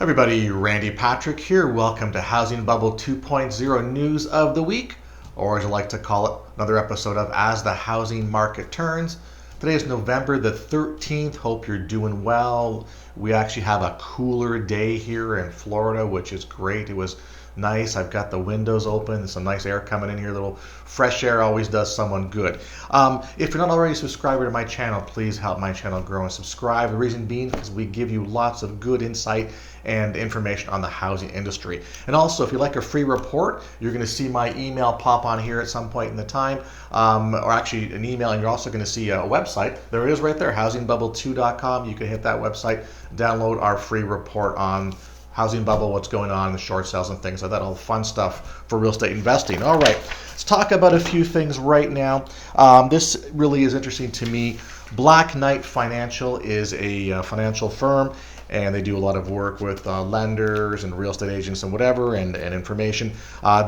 Everybody, Randy Patrick here. Welcome to Housing Bubble 2.0 News of the Week, or as I like to call it, another episode of As the Housing Market Turns. Today is November the 13th. Hope you're doing well. We actually have a cooler day here in Florida, which is great. It was nice. I've got the windows open, some nice air coming in here. A little fresh air always does someone good. If you're not already a subscriber to my channel, please help my channel grow and subscribe. The reason being because we give you lots of good insight and information on the housing industry. And also, if you like a free report, you're going to see my email pop on here at some point in the time, or actually an email, and you're also going to see a website. There it is right there, housingbubble2.com. You can hit that website, download our free report on housing bubble, what's going on in the short sales and things like that, all the fun stuff for real estate investing. All right, let's talk about a few things right now. This really is interesting to me. Black Knight Financial is a financial firm, and they do a lot of work with lenders and real estate agents and whatever, and information.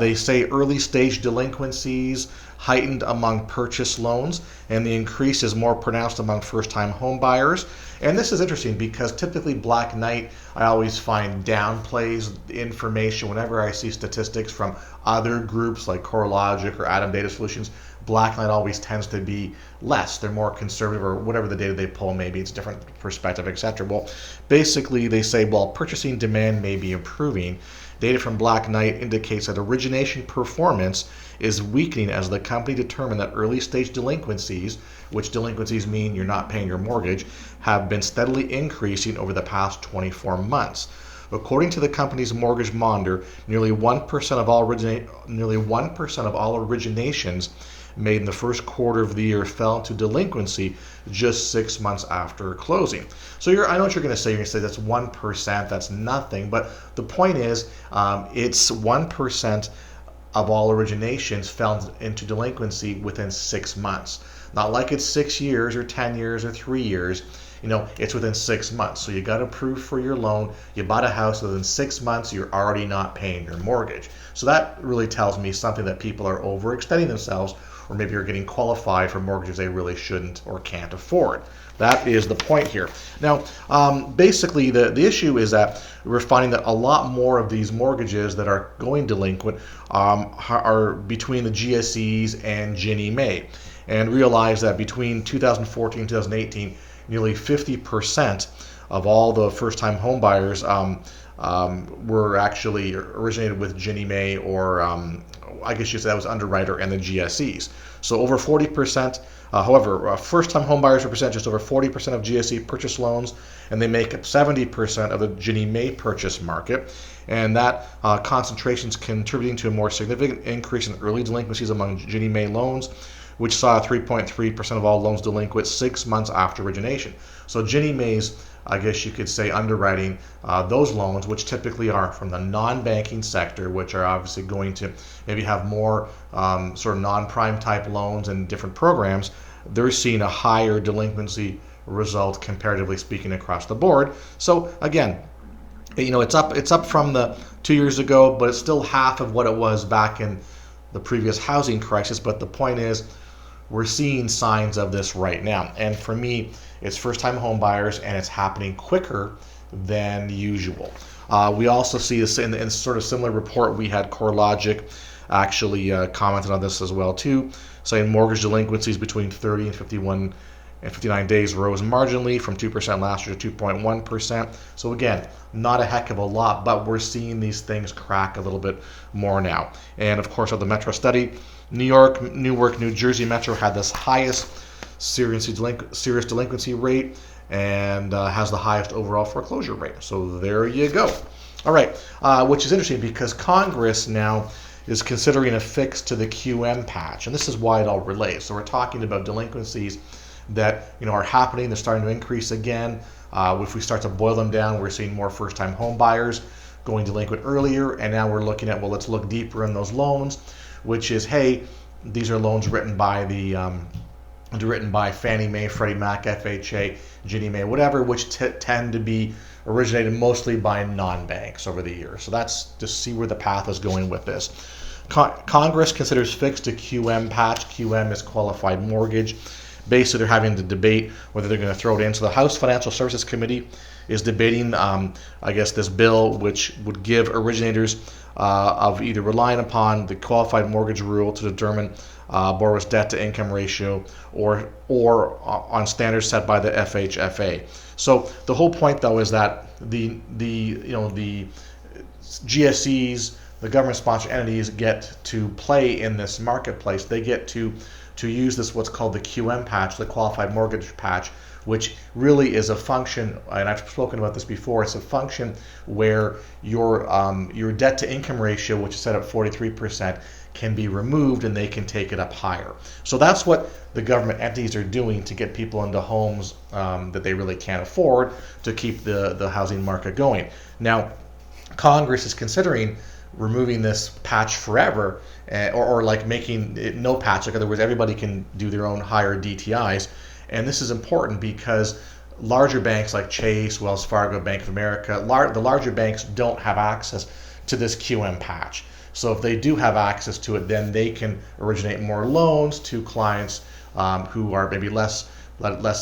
They say early stage delinquencies heightened among purchase loans, and the increase is more pronounced among first-time home buyers. And this is interesting because typically Black Knight, I always find, downplays information whenever I see statistics from other groups like CoreLogic or Atom Data Solutions. Black Knight always tends to be less. They're more conservative, or whatever the data they pull, maybe it's a different perspective, etc. Well, basically they say, well, purchasing demand may be improving. Data from Black Knight indicates that origination performance is weakening as the company determined that early stage delinquencies, which delinquencies mean you're not paying your mortgage, have been steadily increasing over the past 24 months. According to the company's mortgage monitor, nearly 1% of all originations made in the first quarter of the year fell into delinquency just 6 months after closing. So I know what you're going to say. You're going to say that's 1%, that's nothing. But the point is, it's 1% of all originations fell into delinquency within 6 months. Not like it's 6 years or 10 years or 3 years. It's within 6 months. So you got approved for your loan. You bought a house within 6 months. You're already not paying your mortgage. So that really tells me something that people are overextending themselves, or maybe you're getting qualified for mortgages they really shouldn't or can't afford. That is the point here. Now, basically, the issue is that we're finding that a lot more of these mortgages that are going delinquent are between the GSEs and Ginnie Mae. And realize that between 2014 and 2018, nearly 50% of all the first-time home buyers were actually originated with Ginnie Mae, or I guess you say that was Underwriter and the GSEs. So over 40%. However, first-time home buyers represent just over 40% of GSE purchase loans, and they make up 70% of the Ginnie Mae purchase market. And that concentration is contributing to a more significant increase in early delinquencies among Ginnie Mae loans, which saw 3.3% of all loans delinquent 6 months after origination. So Ginnie Mae's, I guess you could say, underwriting those loans, which typically are from the non-banking sector, which are obviously going to maybe have more sort of non-prime type loans and different programs. They're seeing a higher delinquency result, comparatively speaking, across the board. So again, it's up from the 2 years ago, but it's still half of what it was back in the previous housing crisis. But the point is, we're seeing signs of this right now. And for me, it's first-time home buyers, and it's happening quicker than usual. We also see this in sort of similar report. We had CoreLogic actually commented on this as well too, saying mortgage delinquencies between 30 and 51 and 59 days rose marginally from 2% last year to 2.1%. So again, not a heck of a lot, but we're seeing these things crack a little bit more now. And of course, of the Metro study, New York, Newark, New Jersey Metro had this highest serious delinquency rate, and has the highest overall foreclosure rate. So there you go. All right, which is interesting because Congress now is considering a fix to the QM patch, and this is why it all relates. So we're talking about delinquencies that are happening. They're starting to increase again. If we start to boil them down, we're seeing more first-time home buyers going delinquent earlier, and now we're looking at, well, let's look deeper in those loans, which is, hey, these are loans written by Fannie Mae, Freddie Mac, FHA, Ginnie Mae, whatever, which tend to be originated mostly by non-banks over the years. So that's to see where the path is going with this. Congress considers fix to QM patch. QM is qualified mortgage. basically they're having to debate whether they're going to throw it in. So the House Financial Services Committee is debating, I guess, this bill which would give originators of either relying upon the qualified mortgage rule to determine borrower's debt to income ratio or on standards set by the FHFA. So the whole point though is that the GSEs, the government-sponsored entities, get to play in this marketplace. They get to use this what's called the QM patch, the qualified mortgage patch, which really is a function, and I've spoken about this before, it's a function where your debt to income ratio, which is set at 43%, can be removed and they can take it up higher. So that's what the government entities are doing to get people into homes that they really can't afford to keep the housing market going. Now, Congress is considering removing this patch forever, or like making it no patch. Like, in other words, everybody can do their own higher DTIs. And this is important because larger banks like Chase, Wells Fargo, Bank of America, the larger banks don't have access to this QM patch. So if they do have access to it, then they can originate more loans to clients who are maybe less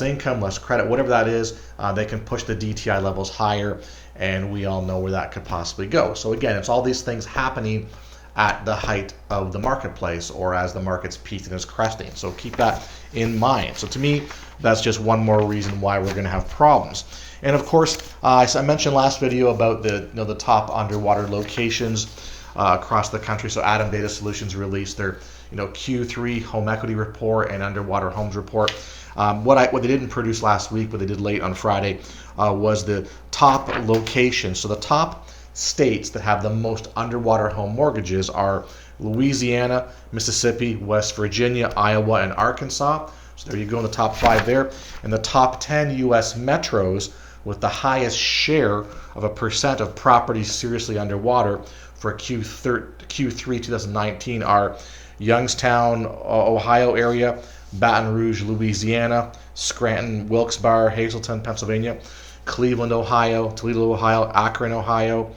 income, less credit, whatever that is. They can push the DTI levels higher, and we all know where that could possibly go. So again, it's all these things happening at the height of the marketplace, or as the market's peaked and is cresting. So keep that in mind. So to me, that's just one more reason why we're going to have problems. And of course, I mentioned last video about the top underwater locations across the country. So Adam Data Solutions released their Q3 home equity report and underwater homes report. What they didn't produce last week, but they did late on Friday, was the top locations. So the top states that have the most underwater home mortgages are Louisiana, Mississippi, West Virginia, Iowa, and Arkansas. So there you go in the top 5 there. And the top 10 U.S. metros with the highest share of a percent of properties seriously underwater for Q3 2019 are Youngstown, Ohio area, Baton Rouge, Louisiana, Scranton, Wilkes-Barre, Hazleton, Pennsylvania, Cleveland, Ohio, Toledo, Ohio, Akron, Ohio,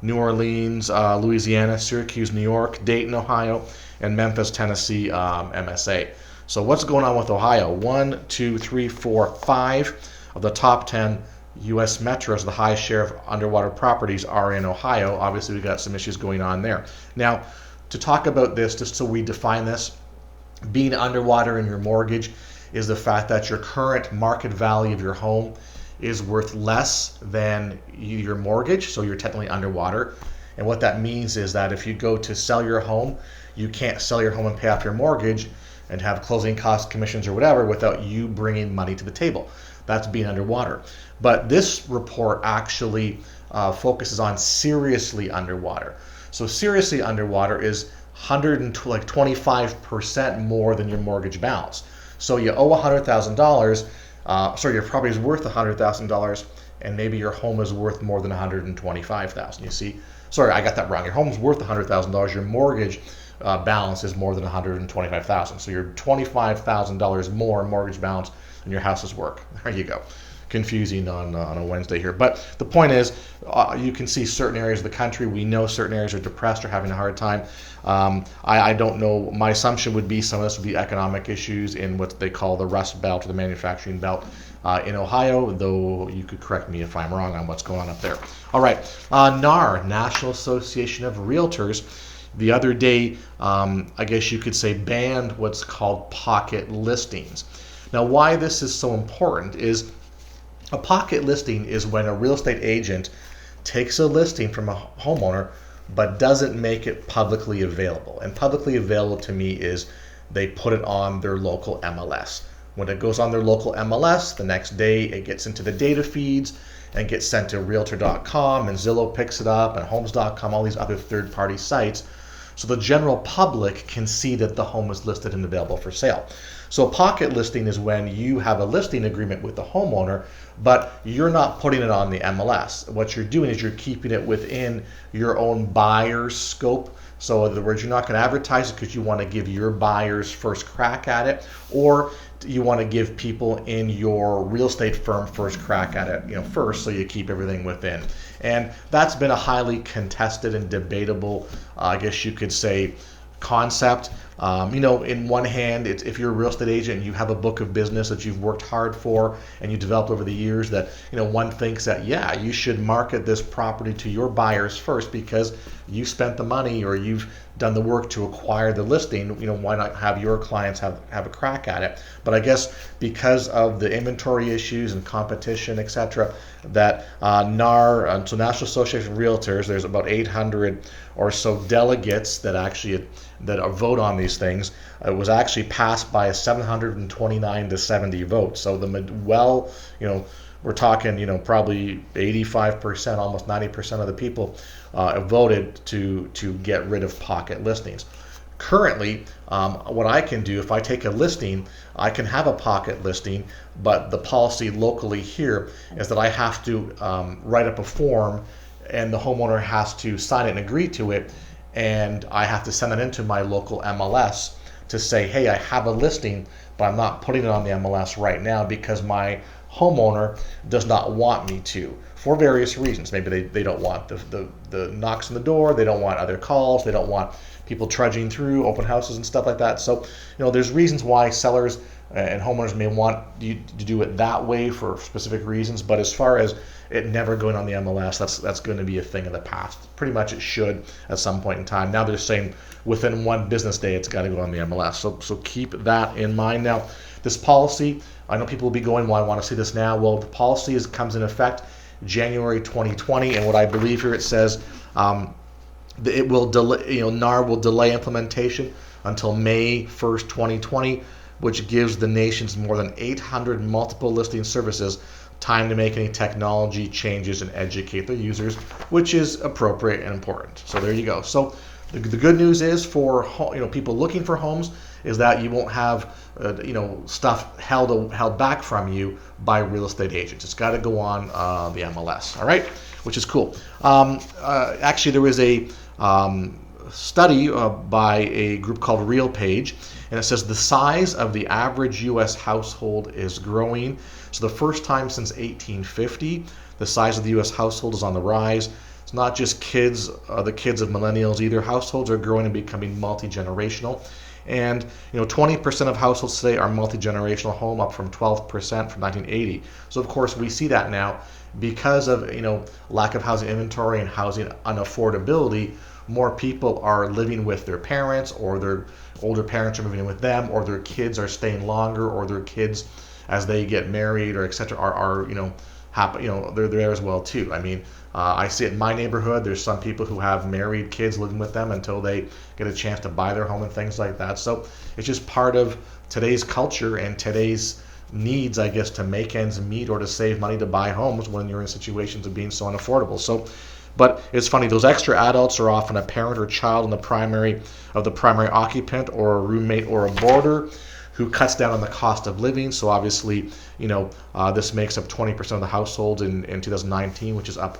New Orleans, Louisiana, Syracuse, New York, Dayton, Ohio, and Memphis, Tennessee, MSA. So what's going on with Ohio? 1, 2, 3, 4, 5 of the top 10 U.S. metros, the highest share of underwater properties are in Ohio. Obviously, we've got some issues going on there. Now, to talk about this, just so we define this, being underwater in your mortgage is the fact that your current market value of your home is worth less than your mortgage, so you're technically underwater. And what that means is that if you go to sell your home, you can't sell your home and pay off your mortgage and have closing costs, commissions, or whatever without you bringing money to the table. That's being underwater. But this report actually focuses on seriously underwater. So seriously underwater is 25% more than your mortgage balance. So you owe $100,000. Your property is worth $100,000, and maybe your home is worth more than $125,000. You see? Sorry, I got that wrong. Your home is worth $100,000. Your mortgage balance is more than $125,000. So you're $25,000 more mortgage balance than your house is worth. There you go. Confusing on a Wednesday here. But the point is, you can see certain areas of the country. We know certain areas are depressed or having a hard time. I don't know. My assumption would be some of this would be economic issues in what they call the Rust Belt or the manufacturing belt in Ohio, though you could correct me if I'm wrong on what's going on up there. All right. NAR, National Association of Realtors, the other day, I guess you could say, banned what's called pocket listings. Now, why this is so important is a pocket listing is when a real estate agent takes a listing from a homeowner but doesn't make it publicly available. And publicly available to me is they put it on their local MLS. When it goes on their local MLS, the next day it gets into the data feeds and gets sent to Realtor.com, and Zillow picks it up, and Homes.com, all these other third-party sites. So the general public can see that the home is listed and available for sale. So a pocket listing is when you have a listing agreement with the homeowner, but you're not putting it on the MLS. What you're doing is you're keeping it within your own buyer's scope. So in other words, you're not going to advertise it because you want to give your buyers first crack at it, or you want to give people in your real estate firm first crack at it, first, so you keep everything within. And that's been a highly contested and debatable, I guess you could say, concept. In one hand, if you're a real estate agent and you have a book of business that you've worked hard for and you developed over the years, that one thinks that you should market this property to your buyers first because you spent the money or you've done the work to acquire the listing. Why not have your clients have a crack at it? But I guess because of the inventory issues and competition, etc., that NAR, so National Association of Realtors, there's about 800 or so delegates that vote on these things. It was actually passed by a 729 to 70 vote. So we're talking, probably 85%, almost 90% of the people voted to get rid of pocket listings. Currently, what I can do, if I take a listing, I can have a pocket listing, but the policy locally here is that I have to write up a form and the homeowner has to sign it and agree to it, and I have to send it into my local MLS to say, hey, I have a listing, but I'm not putting it on the MLS right now because my homeowner does not want me to, for various reasons. Maybe they don't want the knocks on the door, they don't want other calls, they don't want people trudging through open houses and stuff like that. So there's reasons why sellers and homeowners may want you to do it that way for specific reasons, but as far as it never going on the MLS, that's going to be a thing of the past. Pretty much it should at some point in time. Now they're saying within one business day it's got to go on the MLS. So keep that in mind. Now, this policy, I know people will be going, well, I want to see this now. Well, the policy comes in effect January 2020, and what I believe here it says it will delay, NAR will delay implementation until May 1st, 2020, which gives the nation's more than 800 multiple listing services time to make any technology changes and educate their users, which is appropriate and important. So there you go. So the good news is for people looking for homes is that you won't have stuff held back from you by real estate agents. It's got to go on the MLS. All right, which is cool. Actually, there was a study by a group called RealPage, and it says the size of the average U.S. household is growing. So the first time since 1850, the size of the U.S. household is on the rise. It's not just kids, the kids of millennials either. Households are growing and becoming multi-generational. And 20% of households today are multi-generational home, up from 12% from 1980. So of course we see that now because of lack of housing inventory and housing unaffordability. More people are living with their parents, or their older parents are moving in with them, or their kids are staying longer, or their kids, as they get married or etc., are happy. They're there as well too. I mean, I see it in my neighborhood. There's some people who have married kids living with them until they get a chance to buy their home and things like that. So it's just part of today's culture and today's needs, I guess, to make ends meet or to save money to buy homes when you're in situations of being so unaffordable. So, but it's funny, those extra adults are often a parent or child in the primary occupant, or a roommate or a boarder, who cuts down on the cost of living. So obviously, this makes up 20% of the households in 2019, which is up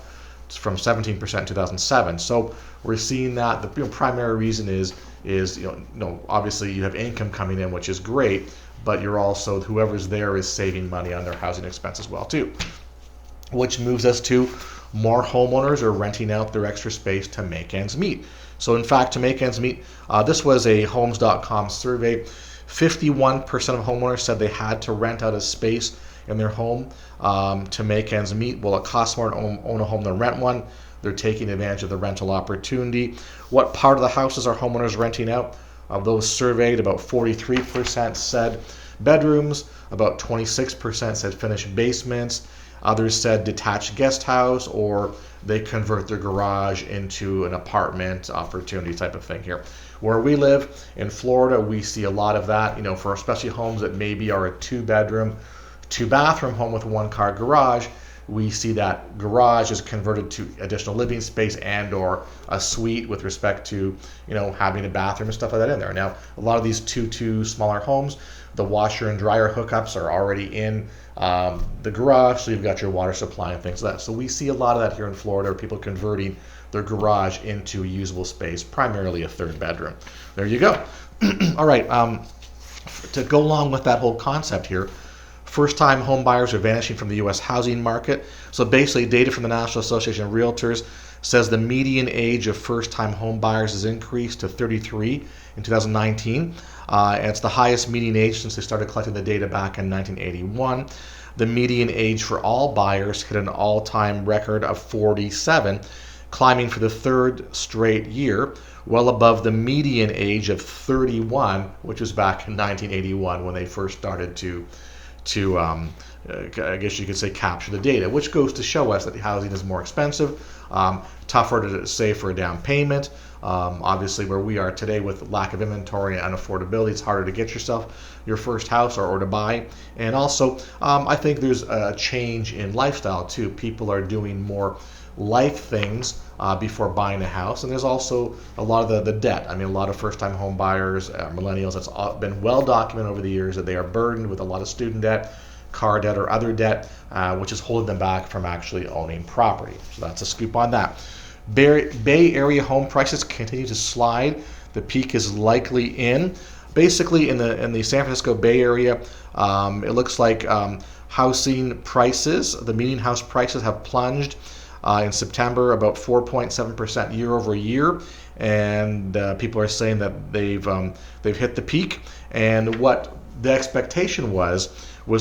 from 17% in 2007. So we're seeing that the primary reason is obviously you have income coming in, which is great, but you're also, whoever's there is saving money on their housing expense as well too. Which moves us to more homeowners are renting out their extra space to make ends meet. So in fact, to make ends meet, this was a Homes.com survey. 51% of homeowners said they had to rent out a space in their home to make ends meet. Well, it costs more to own a home than rent one. They're taking advantage of the rental opportunity. What part of the houses are homeowners renting out? Of those surveyed, about 43% said bedrooms, about 26% said finished basements. Others said detached guest house, or they convert their garage into an apartment opportunity type of thing here. Where we live in Florida, we see a lot of that, for especially homes that maybe are a 2-bedroom, 2-bathroom home with 1-car garage. We see that garage is converted to additional living space and or a suite with respect to, having a bathroom and stuff like that in there. Now, a lot of these 2 smaller homes, the washer and dryer hookups are already in the garage, so you've got your water supply and things like that. So we see a lot of that here in Florida, people converting their garage into a usable space, primarily a 3rd bedroom. There you go. All right, to go along with that whole concept here, First-time home buyers are vanishing from the U.S. housing market. So basically, data from the National Association of Realtors says the median age of first-time home buyers has increased to 33 in 2019. And it's the highest median age since they started collecting the data back in 1981. The median age for all buyers hit an all-time record of 47, climbing for the third straight year, well above the median age of 31, which was back in 1981 when they first started to I guess you could say capture the data, which goes to show us that housing is more expensive, tougher to save for a down payment. Obviously, where we are today with lack of inventory and unaffordability, it's harder to get yourself your first house or to buy. And also, I think there's a change in lifestyle too. People are doing more life things before buying a house, and there's also a lot of the debt. I mean, a lot of first-time home buyers, millennials, it's been well documented over the years that they are burdened with a lot of student debt, car debt, or other debt, which is holding them back from actually owning property. So that's a scoop on that. Bay Area home prices continue to slide. The peak is likely in. Basically, in the San Francisco Bay Area, it looks like housing prices, the median house prices have plunged in September about 4.7% year over year, and people are saying that they've hit the peak. And what the expectation was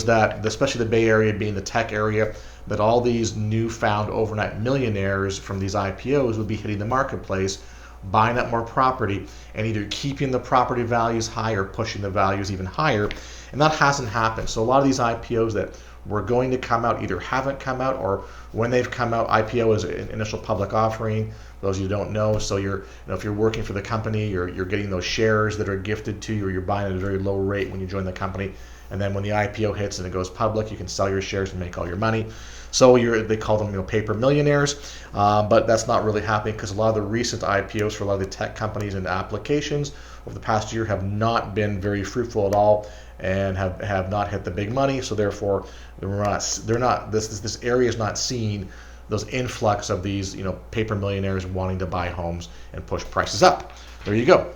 that, especially the Bay Area being the tech area, that all these newfound overnight millionaires from these IPOs would be hitting the marketplace, buying up more property, and either keeping the property values high or pushing the values even higher. And that hasn't happened. So a lot of these IPOs that were going to come out either haven't come out, or when they've come out, IPO is an initial public offering. For those of you who don't know, so if you're working for the company, you're getting those shares that are gifted to you, or you're buying at a very low rate when you join the company. And then when the IPO hits and it goes public, you can sell your shares and make all your money. So they call them paper millionaires, but that's not really happening because a lot of the recent IPOs for a lot of the tech companies and applications over the past year have not been very fruitful at all and have not hit the big money. So therefore, this area is not seeing those influx of these paper millionaires wanting to buy homes and push prices up. There you go.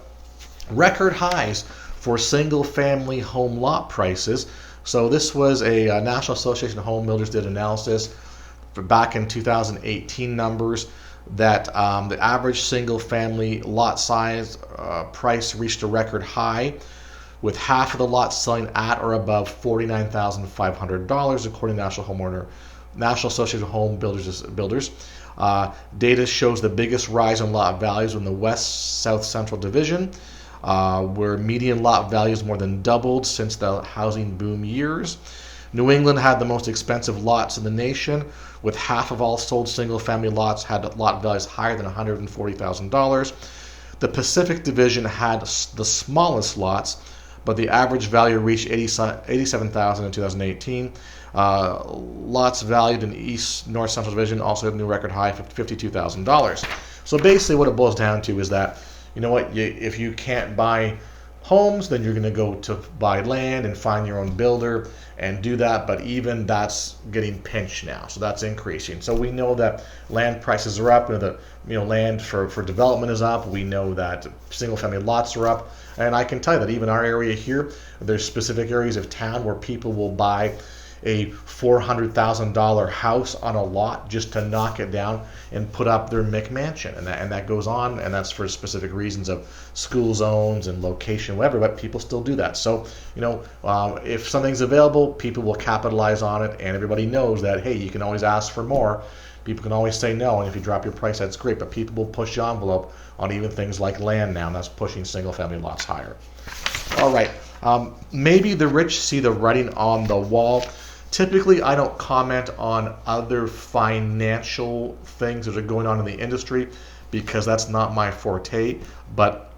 Record highs for single-family home lot prices. So this was a National Association of Home Builders did analysis for back in 2018 numbers that the average single-family lot size price reached a record high, with half of the lots selling at or above $49,500, according to National Association of Home Builders. Data shows the biggest rise in lot values in the West South Central Division, where median lot values more than doubled since the housing boom years. New England had the most expensive lots in the nation, with half of all sold single-family lots had lot values higher than $140,000. The Pacific Division had the smallest lots, but the average value reached $87,000 in 2018. Lots valued in East North Central Division also had a new record high of $52,000. So basically what it boils down to is that, if you can't buy homes, then you're going to go to buy land and find your own builder and do that. But even that's getting pinched now, so that's increasing. So we know that land prices are up, and land for development is up. We know that single-family lots are up, and I can tell you that even our area here, there's specific areas of town where people will buy a $400,000 house on a lot just to knock it down and put up their McMansion, and that goes on, and that's for specific reasons of school zones and location, whatever. But people still do that. So if something's available, people will capitalize on it, and everybody knows that hey, you can always ask for more. People can always say no, and if you drop your price, that's great. But people will push the envelope on even things like land now, and that's pushing single-family lots higher. All right, maybe the rich see the writing on the wall. Typically, I don't comment on other financial things that are going on in the industry because that's not my forte. But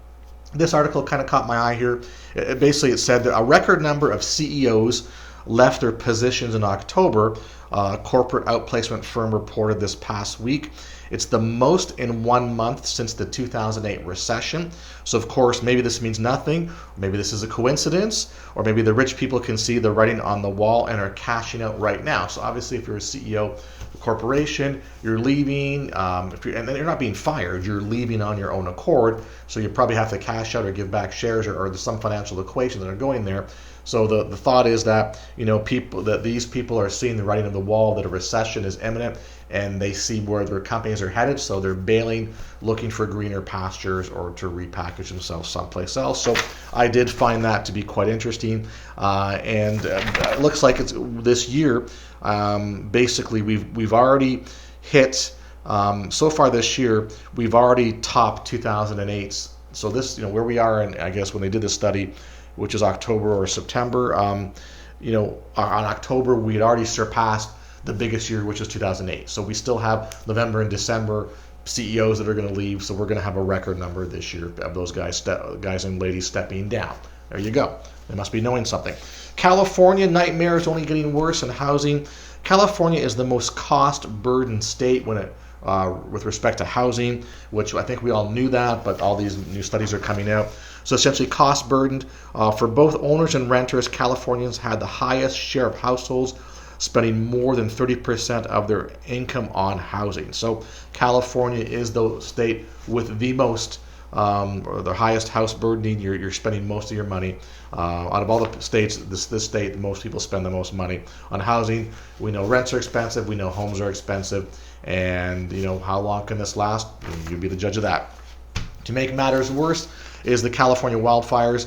this article kind of caught my eye here. Basically, it said that a record number of CEOs left their positions in October. A corporate outplacement firm reported this past week, It's the most in 1 month since the 2008 recession. So of course, maybe this means nothing, maybe this is a coincidence, or maybe the rich people can see the writing on the wall and are cashing out right now. So obviously, if you're a CEO of a corporation, you're leaving, and then you're not being fired, you're leaving on your own accord. So you probably have to cash out or give back shares, or there's some financial equation that are going there. So the thought is that these people are seeing the writing on the wall that a recession is imminent, and they see where their companies are headed, so they're bailing, looking for greener pastures or to repackage themselves someplace else. So I did find that to be quite interesting, and it looks like it's this year. Basically, we've already hit so far this year. We've already topped 2008. So this, where we are, and I guess when they did this study, which is October or September, on October we had already surpassed the biggest year, which was 2008. So we still have November and December CEOs that are going to leave. So we're going to have a record number this year of those guys and ladies stepping down. There you go. They must be knowing something. California nightmare is only getting worse in housing. California is the most cost-burdened state with respect to housing, which I think we all knew that, but all these new studies are coming out. So essentially cost burdened. For both owners and renters, Californians had the highest share of households spending more than 30% of their income on housing. So California is the state with the most, or the highest house burdening. You're spending most of your money. Out of all the states, this state, most people spend the most money on housing. We know rents are expensive. We know homes are expensive. And how long can this last? You'd be the judge of that. To make matters worse is the California wildfires.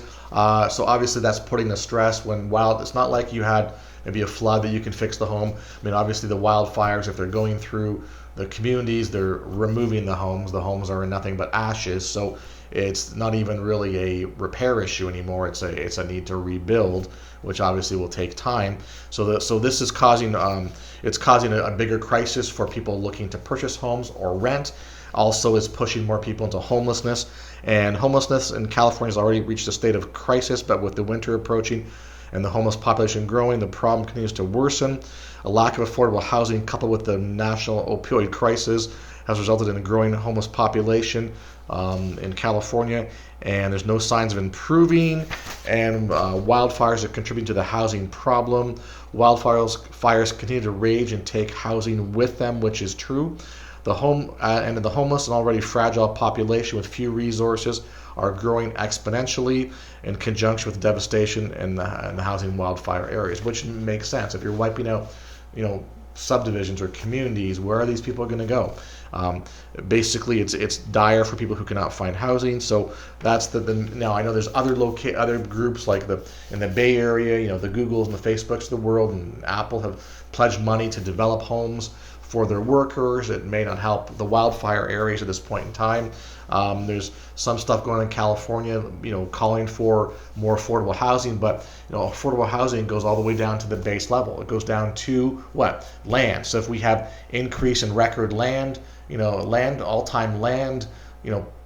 So obviously that's putting the stress it's not like you had maybe a flood that you can fix the home. I mean, obviously the wildfires, if they're going through the communities, they're removing the homes. The homes are nothing but ashes. So it's not even really a repair issue anymore. It's a need to rebuild, which obviously will take time. So this is causing a bigger crisis for people looking to purchase homes or rent. Also is pushing more people into homelessness. And homelessness in California has already reached a state of crisis, but with the winter approaching and the homeless population growing, the problem continues to worsen. A lack of affordable housing coupled with the national opioid crisis has resulted in a growing homeless population in California, and there's no signs of improving, and wildfires are contributing to the housing problem. Wildfires continue to rage and take housing with them, which is true. The homeless and already fragile population with few resources are growing exponentially in conjunction with devastation in the housing wildfire areas, which makes sense. If you're wiping out, subdivisions or communities, where are these people going to go? Basically, it's dire for people who cannot find housing. So that's now I know there's other groups like in the Bay Area, the Googles and the Facebooks of the world, and Apple have pledged money to develop homes for their workers. It may not help the wildfire areas at this point in time. There's some stuff going on in California, calling for more affordable housing, but affordable housing goes all the way down to the base level. It goes down to what? Land. So if we have increase in record land, all-time land,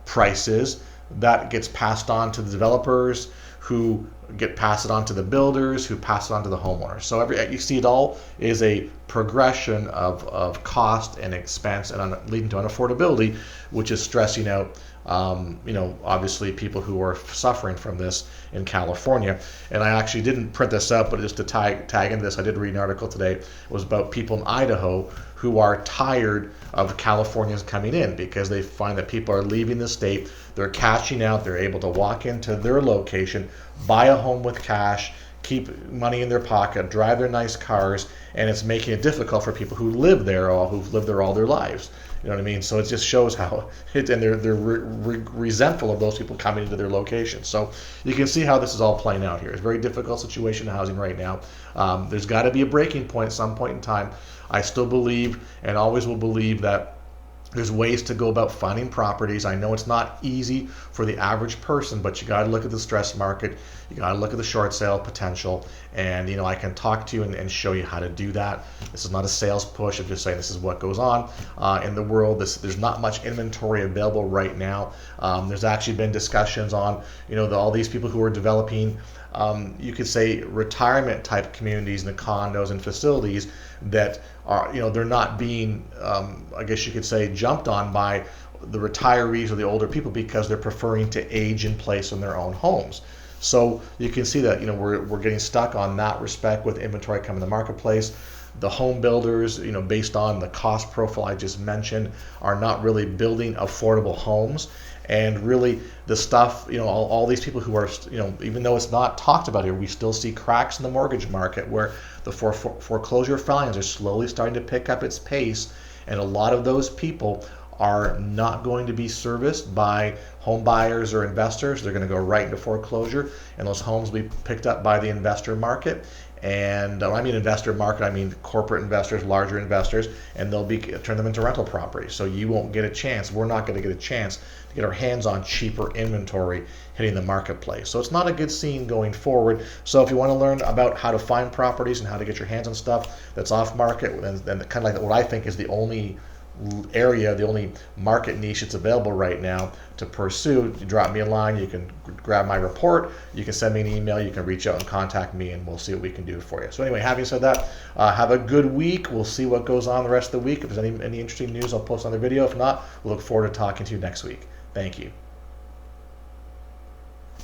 prices, that gets passed on to the developers, who pass it on to the builders, who pass it on to the homeowners. So you see it all is a progression of cost and expense and leading to unaffordability, which is stressing out obviously people who are suffering from this in California. And I actually didn't print this up, but just to tag into this, I did read an article today. It was about people in Idaho who are tired of Californians coming in because they find that people are leaving the state. They're cashing out. They're able to walk into their location, buy a home with cash, keep money in their pocket, drive their nice cars, and it's making it difficult for people who live there or who've lived there all their lives. You know what I mean? So it just shows how and they're resentful of those people coming into their location. So you can see how this is all playing out here. It's a very difficult situation in housing right now. There's got to be a breaking point at some point in time. I still believe and always will believe that there's ways to go about finding properties. I know it's not easy for the average person, but you got to look at the stress market. You got to look at the short sale potential, and I can talk to you and show you how to do that. This is not a sales push. I'm just saying this is what goes on in the world. There's not much inventory available right now. There's actually been discussions on all these people who are developing you could say retirement type communities and the condos and facilities that are, they're not being, I guess you could say, jumped on by the retirees or the older people because they're preferring to age in place in their own homes. So you can see that we're getting stuck on that respect with inventory coming to the marketplace. The home builders, based on the cost profile I just mentioned, are not really building affordable homes. And really the stuff, all these people who are, even though it's not talked about here, we still see cracks in the mortgage market where the foreclosure filings are slowly starting to pick up its pace. And a lot of those people are not going to be serviced by home buyers or investors. They're going to go right into foreclosure, and those homes will be picked up by the investor market. And when I mean investor market, I mean corporate investors, larger investors, and they'll turn them into rental properties. So you won't get a chance. We're not going to get a chance to get our hands on cheaper inventory hitting the marketplace. So it's not a good scene going forward. So if you want to learn about how to find properties and how to get your hands on stuff that's off market, and kind of like what I think is the only area, the only market niche that's available right now to pursue, you drop me a line, you can grab my report, you can send me an email, you can reach out and contact me, and we'll see what we can do for you. So anyway, having said that, have a good week. We'll see what goes on the rest of the week. If there's any interesting news, I'll post another video. If not, we'll look forward to talking to you next week. Thank you.